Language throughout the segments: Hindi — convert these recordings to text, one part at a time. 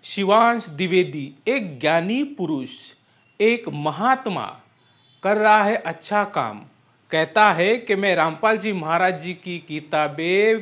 शिवांश द्विवेदी एक ज्ञानी पुरुष, एक महात्मा कर रहा है अच्छा काम। कहता है कि मैं रामपाल जी महाराज जी की किताबें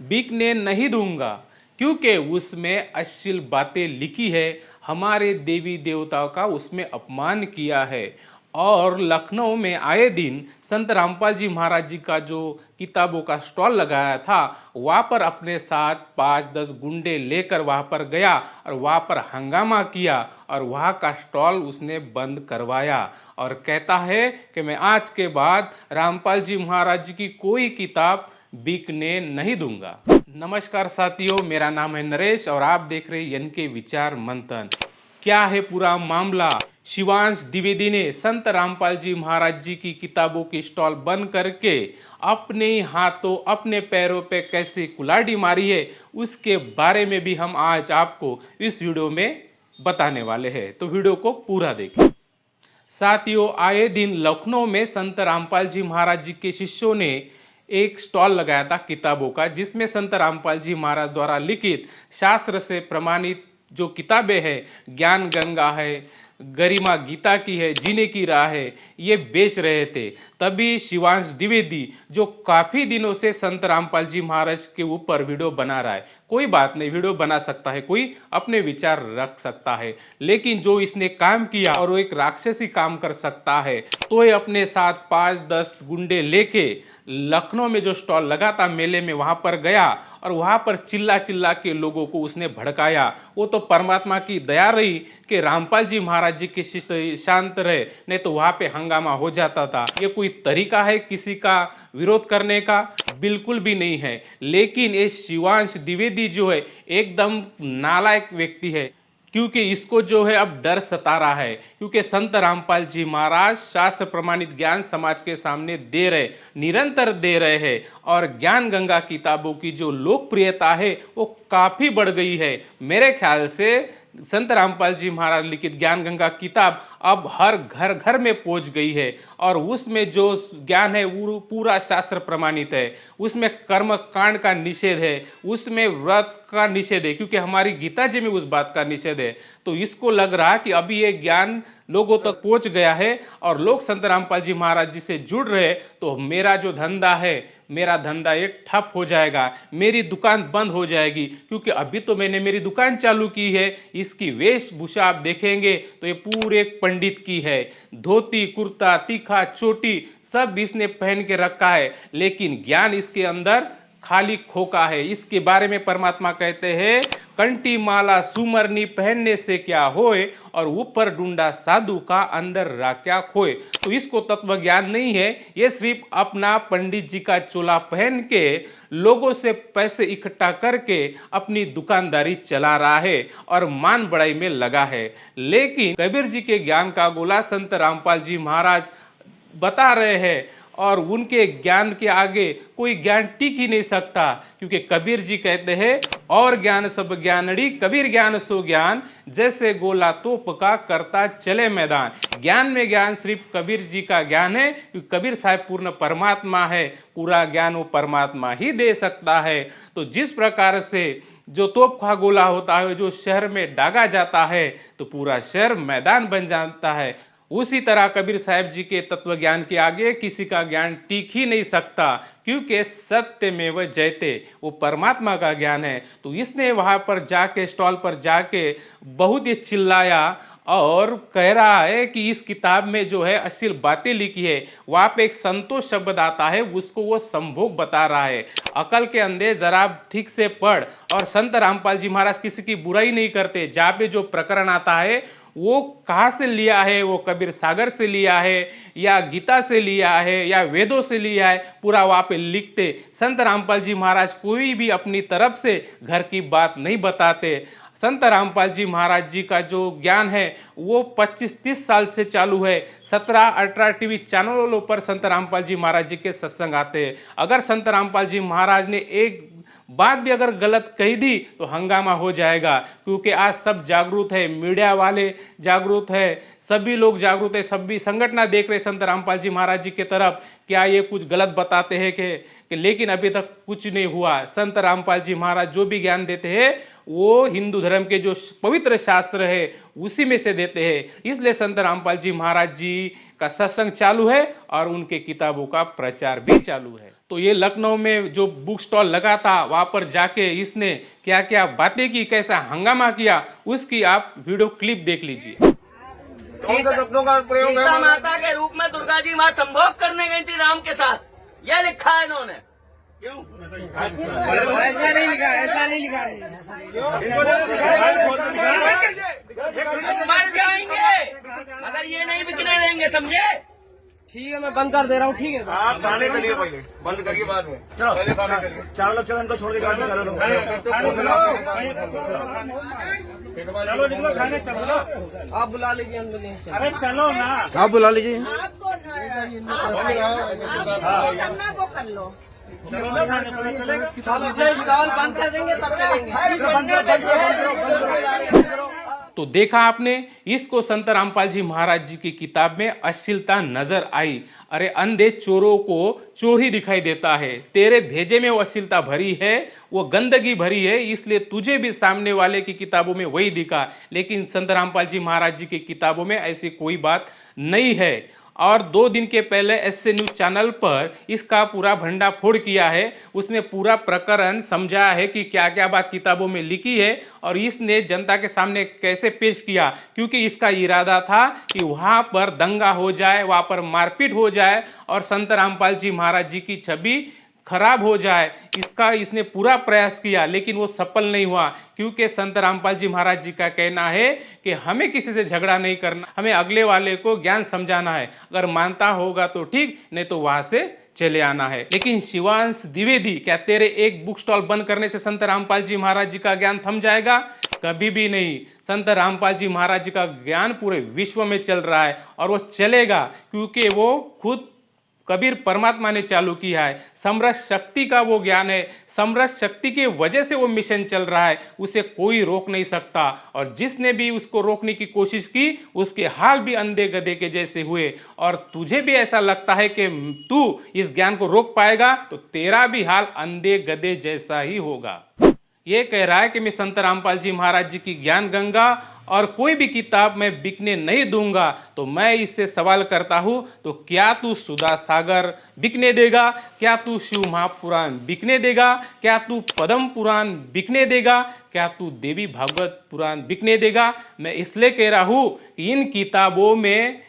बिकने नहीं दूंगा क्योंकि उसमें अश्लील बातें लिखी है, हमारे देवी देवताओं का उसमें अपमान किया है। और लखनऊ में आए दिन संत रामपाल जी महाराज जी का जो किताबों का स्टॉल लगाया था, वहाँ पर अपने साथ 5-10 गुंडे लेकर वहाँ पर गया और वहाँ पर हंगामा किया और वहाँ का स्टॉल उसने बंद करवाया। और कहता है कि मैं आज के बाद रामपाल जी महाराज जी की कोई किताब बिकने नहीं दूंगा। नमस्कार साथियों, मेरा नाम है नरेश और आप देख रहे हैं NK विचार मंथन। क्या है पूरा मामला? शिवांश द्विवेदी ने संत रामपाल जी महाराज जी की किताबों की स्टॉल बंद करके अपने हाथों अपने पैरों पे कैसे कुल्हाड़ी मारी है, उसके बारे में भी हम आज आपको इस वीडियो में बताने वाले हैं, तो वीडियो को पूरा देखें। साथियों, आए दिन लखनऊ में संत रामपाल जी महाराज जी के शिष्यों ने एक स्टॉल लगाया था किताबों का, जिसमें संत रामपाल जी महाराज द्वारा लिखित शास्त्र से प्रमाणित जो किताबें हैं, ज्ञान गंगा है, गरिमा गीता की है, जीने की राह है, ये बेच रहे थे। तभी शिवांश द्विवेदी जो काफ़ी दिनों से संत रामपाल जी महाराज के ऊपर वीडियो बना रहा है, कोई बात नहीं, वीडियो बना सकता है, कोई अपने विचार रख सकता है, लेकिन जो इसने काम किया और वो एक राक्षसी काम कर सकता है, तो ये अपने साथ 5-10 गुंडे लेके लखनऊ में जो स्टॉल लगा था मेले में, वहां पर गया और वहां पर चिल्ला चिल्ला के लोगों को उसने भड़काया। वो तो परमात्मा की दया रही कि रामपाल जी महाराज जी के शिष्य शांत रहे, नहीं तो वहां पे हंगामा हो जाता था। ये कोई तरीका है किसी का विरोध करने का? बिल्कुल भी नहीं है। लेकिन ये शिवांश द्विवेदी जो है एकदम नालायक व्यक्ति है, क्योंकि इसको जो है अब डर सता रहा है, क्योंकि संत रामपाल जी महाराज शास्त्र प्रमाणित ज्ञान समाज के सामने दे रहे, निरंतर दे रहे हैं। और ज्ञान गंगा किताबों की जो लोकप्रियता है वो काफ़ी बढ़ गई है। मेरे ख्याल से संत रामपाल जी महाराज लिखित ज्ञान गंगा किताब अब हर घर घर में पहुंच गई है और उसमें जो ज्ञान है वो पूरा शास्त्र प्रमाणित है। उसमें कर्म कांड का निषेध है, उसमें व्रत का निषेध है, क्योंकि हमारी गीता जी में उस बात का निषेध है। तो इसको लग रहा कि अभी ये ज्ञान लोगों तक पहुंच गया है और लोग संत रामपाल जी महाराज जी से जुड़ रहे, तो मेरा जो धंधा है, मेरा धंधा ये ठप हो जाएगा, मेरी दुकान बंद हो जाएगी। क्योंकि अभी तो मैंने मेरी दुकान चालू की है। इसकी वेशभूषा आप देखेंगे तो ये पूरे पंडित की है, धोती कुर्ता तीखा चोटी सब इसने पहन के रखा है, लेकिन ज्ञान इसके अंदर खाली खोका है। इसके बारे में परमात्मा कहते हैं, कंठी माला सुमरनी पहनने से क्या होए और ऊपर डूंडा साधु का अंदर राख्या खोए। तो इसको तत्व ज्ञान नहीं है, ये सिर्फ अपना पंडित जी का चोला पहन के लोगों से पैसे इकट्ठा करके अपनी दुकानदारी चला रहा है और मान बढ़ाई में लगा है। लेकिन कबीर जी के ज्ञान का गोला संत रामपाल जी महाराज बता रहे हैं और उनके ज्ञान के आगे कोई ज्ञान टिक ही नहीं सकता, क्योंकि कबीर जी कहते हैं, और ज्ञान सब ज्ञानड़ी कबीर ज्ञान सो ज्ञान, जैसे गोला तोप का करता चले मैदान। ज्ञान में ज्ञान सिर्फ कबीर जी का ज्ञान है, क्योंकि कबीर साहब पूर्ण परमात्मा है, पूरा ज्ञान वो परमात्मा ही दे सकता है। तो जिस प्रकार से जो तोप का गोला होता है, जो शहर में दागा जाता है तो पूरा शहर मैदान बन जाता है, उसी तरह कबीर साहब जी के तत्व ज्ञान के आगे किसी का ज्ञान टिक ही नहीं सकता, क्योंकि सत्यमेव जयते वो परमात्मा का ज्ञान है। तो इसने वहां पर जाके स्टॉल पर जाके बहुत ही चिल्लाया और कह रहा है कि इस किताब में जो है अश्लील बातें लिखी है। वहां पे एक संतोष शब्द आता है, उसको वो संभोग बता रहा है। अकल के अंधे जरा ठीक से पढ़। और संत रामपाल जी महाराज किसी की बुराई नहीं करते। जहाँ पे जो प्रकरण आता है वो कहाँ से लिया है, वो कबीर सागर से लिया है या गीता से लिया है या वेदों से लिया है, पूरा वहाँ पे लिखते। संत रामपाल जी महाराज कोई भी अपनी तरफ से घर की बात नहीं बताते। संत रामपाल जी महाराज जी का जो ज्ञान है वो 25-30 साल से चालू है। 17-18 टीवी चैनलों पर संत रामपाल जी महाराज जी के सत्संग आते हैं। अगर संत रामपाल जी महाराज ने एक बात भी अगर गलत कही दी तो हंगामा हो जाएगा, क्योंकि आज सब जागरूक है, मीडिया वाले जागरूक है, सभी लोग जागरूक है, सभी संगठन देख रहे संत रामपाल जी महाराज जी के तरफ, क्या ये कुछ गलत बताते हैं कि लेकिन अभी तक कुछ नहीं हुआ। संत रामपाल जी महाराज जो भी ज्ञान देते हैं वो हिंदू धर्म के जो पवित्र शास्त्र है उसी में से देते हैं। इसलिए संत रामपाल जी महाराज जी का सत्संग चालू है और उनके किताबों का प्रचार भी चालू है। तो ये लखनऊ में जो बुक स्टॉल लगा था, वहां पर जाके इसने क्या क्या बातें की, कैसा हंगामा किया, उसकी आप वीडियो क्लिप देख लीजिए। सीता माता के रूप में दुर्गा जी वहां संभोग करने गई थी राम के साथ, यह लिखा है इन्होंने। क्यों ऐसा नहीं लिखा, ऐसा नहीं लिखा है। मर जाएंगे अगर ये नहीं बिकने देंगे, समझे? ठीक है, मैं बंद कर दे रहा हूँ। ठीक है, आप खाने के लिए पहले बंद करिए, बाद में पहले खाने के लिए। चार लोग चलो, इनको छोड़ के गाड़ी चलो लोग, चलो निकलो खाने, चलो आप बुला लीजिए। अरे चलो ना, आप बुला लीजिए। वो कर लो, चलो ना खाने चलेगा। अपने स्टॉल बंद कर देंगे तब चलेंगे। तो देखा आपने, इसको संत रामपाल जी महाराज जी की किताब में अश्लीलता नजर आई। अरे अंधे चोरों को चोर ही दिखाई देता है, तेरे भेजे में वो अश्लीलता भरी है, वो गंदगी भरी है, इसलिए तुझे भी सामने वाले की किताबों में वही दिखा। लेकिन संत रामपाल जी महाराज जी की किताबों में ऐसी कोई बात नहीं है। और 2 दिन के पहले एसए न्यूज चैनल पर इसका पूरा भंडाफोड़ किया है। उसने पूरा प्रकरण समझाया है कि क्या क्या बात किताबों में लिखी है और इसने जनता के सामने कैसे पेश किया, क्योंकि इसका इरादा था कि वहाँ पर दंगा हो जाए, वहाँ पर मारपीट हो जाए और संत रामपाल जी महाराज जी की छवि खराब हो जाए। इसका इसने पूरा प्रयास किया, लेकिन वो सफल नहीं हुआ, क्योंकि संत रामपाल जी महाराज जी का कहना है कि हमें किसी से झगड़ा नहीं करना, हमें अगले वाले को ज्ञान समझाना है। अगर मानता होगा तो ठीक, नहीं तो वहां से चले आना है। लेकिन शिवांश द्विवेदी, क्या तेरे एक बुक स्टॉल बंद करने से संत रामपाल जी महाराज जी का ज्ञान थम जाएगा? कभी भी नहीं। संत रामपाल जी महाराज जी का ज्ञान पूरे विश्व में चल रहा है और वो चलेगा, क्योंकि वो खुद कबीर परमात्मा ने चालू किया है। समरस शक्ति का वो ज्ञान है, समरस शक्ति की वजह से वो मिशन चल रहा है, उसे कोई रोक नहीं सकता। और जिसने भी उसको रोकने की कोशिश की, उसके हाल भी अंधे गधे के जैसे हुए। और तुझे भी ऐसा लगता है कि तू इस ज्ञान को रोक पाएगा, तो तेरा भी हाल अंधे गधे जैसा ही होगा। ये कह रहा है कि मैं संत रामपाल जी महाराज जी की ज्ञान गंगा और कोई भी किताब मैं बिकने नहीं दूंगा। तो मैं इससे सवाल करता हूं, तो क्या तू सुधा सागर बिकने देगा? क्या तू शिव महापुराण बिकने देगा? क्या तू पद्म पुराण बिकने देगा? क्या तू देवी भागवत पुराण बिकने देगा? मैं इसलिए कह रहा हूं कि इन किताबों में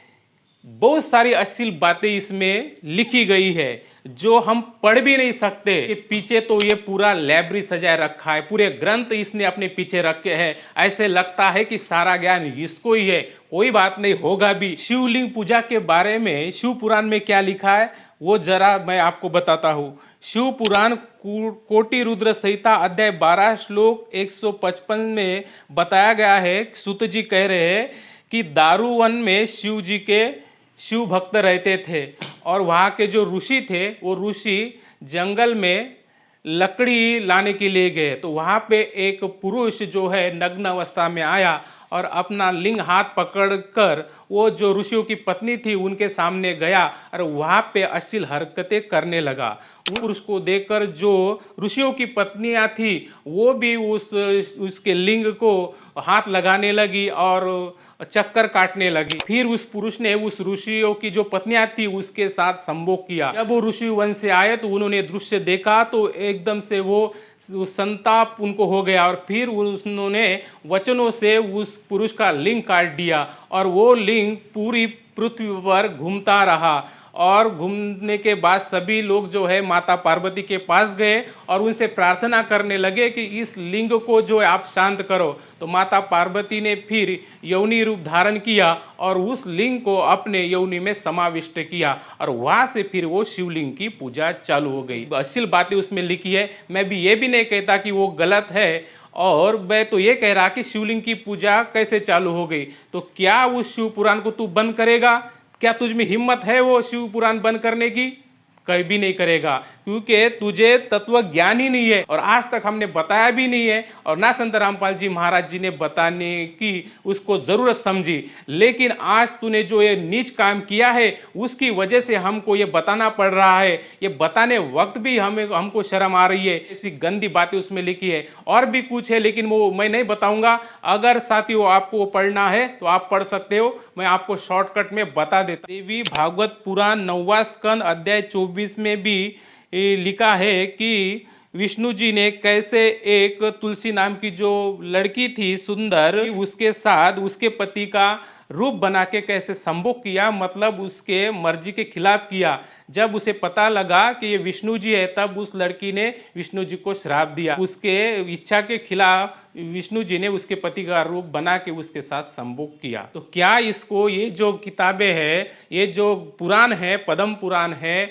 बहुत सारी अश्लील बातें इसमें लिखी गई है जो हम पढ़ भी नहीं सकते। ये पीछे तो ये पूरा लाइब्रेरी सजाए रखा है, पूरे ग्रंथ इसने अपने पीछे रखे हैं। ऐसे लगता है कि सारा ज्ञान इसको ही है। कोई बात नहीं, होगा भी। शिवलिंग पूजा के बारे में शिव पुराण में क्या लिखा है वो जरा मैं आपको बताता हूँ। शिव पुराण कोटि रुद्र संहिता अध्याय 12 श्लोक 155 में बताया गया है। सूत जी कह रहे हैं कि दारूवन में शिव जी के शिव भक्त रहते थे और वहाँ के जो ऋषि थे, वो ऋषि जंगल में लकड़ी लाने के लिए गए। तो वहाँ पे एक पुरुष जो है नग्न अवस्था में आया और अपना लिंग हाथ पकड़कर वो जो ऋषियों की पत्नी थी उनके सामने गया और वहाँ पे अश्लील हरकतें करने लगा। पुरुष को देखकर जो ऋषियों की पत्नियां थी वो भी उसके लिंग को हाथ लगाने लगी और चक्कर काटने लगी। फिर उस पुरुष ने उस ऋषियों की जो पत्नियां थी उसके साथ संभोग किया। जब वो ऋषि वन से आए तो उन्होंने दृश्य देखा तो एकदम से वो संताप उनको हो गया और फिर उन्होंने वचनों से उस पुरुष का लिंग काट दिया और वो लिंग पूरी पृथ्वी पर घूमता रहा। और घूमने के बाद सभी लोग जो है माता पार्वती के पास गए और उनसे प्रार्थना करने लगे कि इस लिंग को जो आप शांत करो। तो माता पार्वती ने फिर यौनी रूप धारण किया और उस लिंग को अपने यौनी में समाविष्ट किया और वहाँ से फिर वो शिवलिंग की पूजा चालू हो गई। अश्लील बातें उसमें लिखी है। मैं भी ये भी नहीं कहता कि वो गलत है, और मैं तो ये कह रहा कि शिवलिंग की पूजा कैसे चालू हो गई। तो क्या उस शिव पुराण को तू बंद करेगा? क्या तुझ में हिम्मत है वो शिव पुराण बंद करने की? कभी नहीं करेगा, क्योंकि तुझे तत्व ज्ञान ही नहीं है और आज तक हमने बताया भी नहीं है और ना संत रामपाल जी महाराज जी ने बताने की उसको जरूरत समझी। लेकिन आज तूने जो ये नीच काम किया है उसकी वजह से हमको ये बताना पड़ रहा है। ये बताने वक्त भी हमको शर्म आ रही है, ऐसी गंदी बातें उसमें लिखी है। और भी कुछ है लेकिन वो मैं नहीं बताऊंगा। अगर साथियों आपको पढ़ना है तो आप पढ़ सकते हो, मैं आपको शॉर्टकट में बता देता। देवी भागवत पुराण 9वां स्कंद अध्याय 24 में भी लिखा है कि विष्णु जी ने कैसे एक तुलसी नाम की जो लड़की थी सुंदर, उसके साथ उसके पति का रूप बना के कैसे संभोग किया, मतलब उसके मर्जी के खिलाफ किया। जब उसे पता लगा कि ये विष्णु जी है तब उस लड़की ने विष्णु जी को श्राप दिया। उसके इच्छा के खिलाफ विष्णु जी ने उसके पति का रूप बना के उसके साथ संभोग किया। तो क्या इसको ये जो किताबें हैं, ये जो पुराण है, पद्म पुराण है,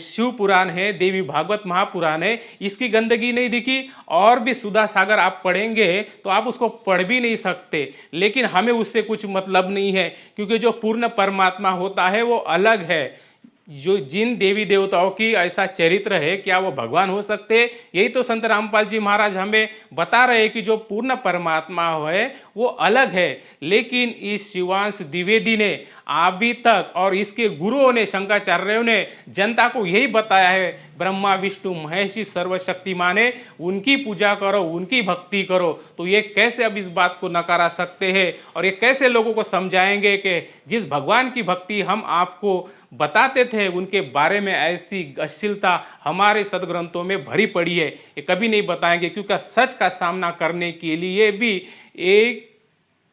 शिव पुराण है, देवी भागवत महापुराण है, इसकी गंदगी नहीं दिखी? और भी सुधा सागर आप पढ़ेंगे तो आप उसको पढ़ भी नहीं सकते। लेकिन हमें उससे कुछ मतलब नहीं है, क्योंकि जो पूर्ण परमात्मा होता है वो अलग है। जो जिन देवी देवताओं की ऐसा चरित्र है, क्या वो भगवान हो सकते? यही तो संत रामपाल जी महाराज हमें बता रहे हैं कि जो पूर्ण परमात्मा है वो अलग है। लेकिन इस शिवांश द्विवेदी ने अभी तक और इसके गुरुओं ने, शंकराचार्यों ने जनता को यही बताया है, ब्रह्मा विष्णु महेश सर्वशक्तिमान है, उनकी पूजा करो, उनकी भक्ति करो। तो ये कैसे अब इस बात को नकारा सकते हैं और ये कैसे लोगों को समझाएंगे कि जिस भगवान की भक्ति हम आपको बताते थे उनके बारे में ऐसी अश्लीलता हमारे सदग्रंथों में भरी पड़ी है? ये कभी नहीं बताएंगे, क्योंकि सच का सामना करने के लिए भी एक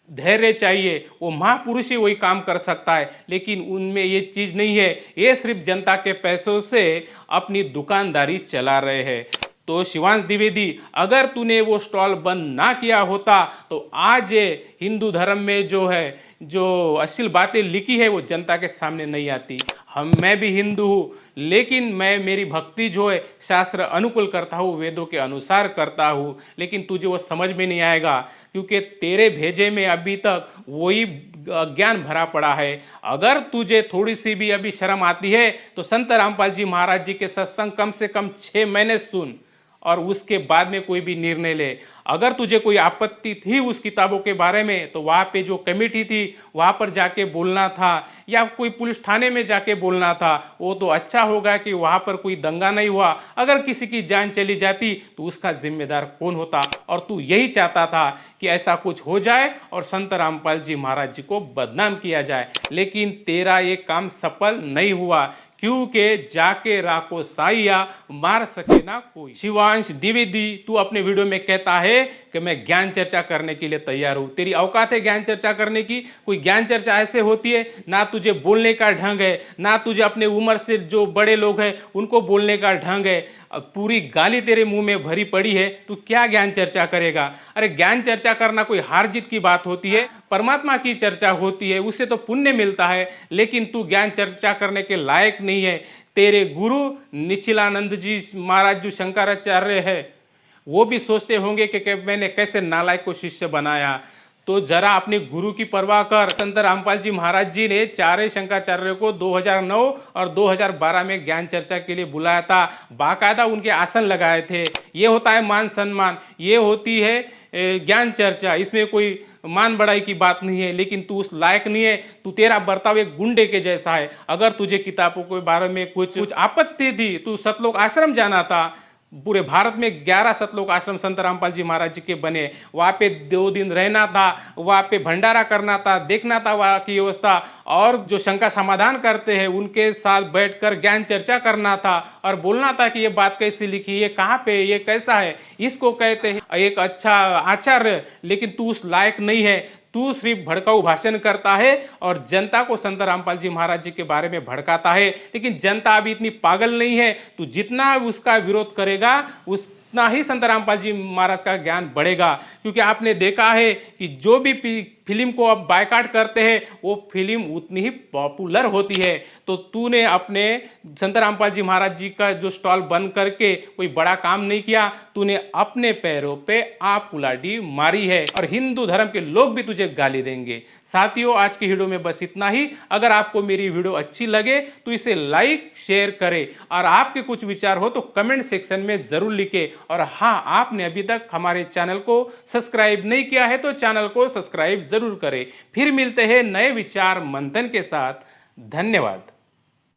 धैर्य चाहिए। वो महापुरुष ही वही काम कर सकता है, लेकिन उनमें ये चीज नहीं है। ये सिर्फ जनता के पैसों से अपनी दुकानदारी चला रहे हैं। तो शिवांश द्विवेदी, अगर तूने वो स्टॉल बंद ना किया होता तो आज ये हिंदू धर्म में जो है, जो अश्लील बातें लिखी है वो जनता के सामने नहीं आती। मैं भी हिंदू हूँ, लेकिन मैं मेरी भक्ति जो है शास्त्र अनुकूल करता हूँ, वेदों के अनुसार करता हूँ। लेकिन तुझे वो समझ में नहीं आएगा, क्योंकि तेरे भेजे में अभी तक वही अज्ञान भरा पड़ा है। अगर तुझे थोड़ी सी भी अभी शर्म आती है तो संत रामपाल जी महाराज जी के सत्संग कम से कम 6 महीने सुन और उसके बाद में कोई भी निर्णय ले। अगर तुझे कोई आपत्ति थी उस किताबों के बारे में तो वहाँ पे जो कमेटी थी वहाँ पर जाके बोलना था, या कोई पुलिस थाने में जाके बोलना था। वो तो अच्छा होगा कि वहाँ पर कोई दंगा नहीं हुआ। अगर किसी की जान चली जाती तो उसका जिम्मेदार कौन होता? और तू यही चाहता था कि ऐसा कुछ हो जाए और संत रामपाल जी महाराज जी को बदनाम किया जाए। लेकिन तेरा ये काम सफल नहीं हुआ, क्योंकि जाके राको साइया मार सके ना कोई। शिवांश द्विवेदी, तू अपने वीडियो में कहता है कि मैं ज्ञान चर्चा करने के लिए तैयार हूं। तेरी औकात है ज्ञान चर्चा करने की? कोई ज्ञान चर्चा ऐसे होती है? ना तुझे बोलने का ढंग है, ना तुझे अपने उम्र से जो बड़े लोग हैं उनको बोलने का ढंग है। पूरी गाली तेरे मुंह में भरी पड़ी है, तू क्या ज्ञान चर्चा करेगा? अरे ज्ञान चर्चा करना कोई हार जीत की बात होती है? परमात्मा की चर्चा होती है, उससे तो पुण्य मिलता है। लेकिन तू ज्ञान चर्चा करने के लायक नहीं है। तेरे गुरु निखिलानंद जी महाराज जो शंकराचार्य है वो भी सोचते होंगे कि मैंने कैसे नालायक को शिष्य बनाया। तो जरा अपने गुरु की परवाह कर। संत रामपाल जी महाराज जी ने चारे शंकराचार्यों को 2009 और 2012 में ज्ञान चर्चा के लिए बुलाया था, बाकायदा उनके आसन लगाए थे। ये होता है मान सम्मान, ये होती है ज्ञान चर्चा। इसमें कोई मान बढ़ाई की बात नहीं है। लेकिन तू उस लायक नहीं है। तू, तेरा बर्ताव एक गुंडे के जैसा है। अगर तुझे किताबों के बारे में कुछ आपत्ति थी, तू सतलोक आश्रम जाना था। पूरे भारत में 11 सतलोक आश्रम संत रामपाल जी महाराज जी के बने। वहाँ पे 2 दिन रहना था, वहाँ पे भंडारा करना था, देखना था वहाँ की व्यवस्था, और जो शंका समाधान करते हैं उनके साथ बैठकर ज्ञान चर्चा करना था और बोलना था कि ये बात कैसे लिखी, ये कहाँ पे, ये कैसा है। इसको कहते हैं एक अच्छा आचार्य। लेकिन तू उस लायक नहीं है। तू सिर्फ भड़काऊ भाषण करता है और जनता को संत रामपाल जी महाराज जी के बारे में भड़काता है। लेकिन जनता अभी इतनी पागल नहीं है। तू जितना उसका विरोध करेगा उतना ही संत रामपाल जी महाराज का ज्ञान बढ़ेगा। क्योंकि आपने देखा है कि जो भी फिल्म को अब बायकॉट करते हैं वो फिल्म उतनी ही पॉपुलर होती है। तो तूने अपने संत रामपाल जी महाराज जी का जो स्टॉल बंद करके कोई बड़ा काम नहीं किया, तूने अपने पैरों पे आप कुल्हाड़ी मारी है और हिंदू धर्म के लोग भी तुझे गाली देंगे। साथियों, आज की वीडियो में बस इतना ही। अगर आपको मेरी वीडियो अच्छी लगे तो इसे लाइक शेयर करें और आपके कुछ विचार हो तो कमेंट सेक्शन में जरूर लिखें। और हाँ, आपने अभी तक हमारे चैनल को सब्सक्राइब नहीं किया है तो चैनल को सब्सक्राइब जरूर करें। फिर मिलते हैं नए विचार मंथन के साथ। धन्यवाद।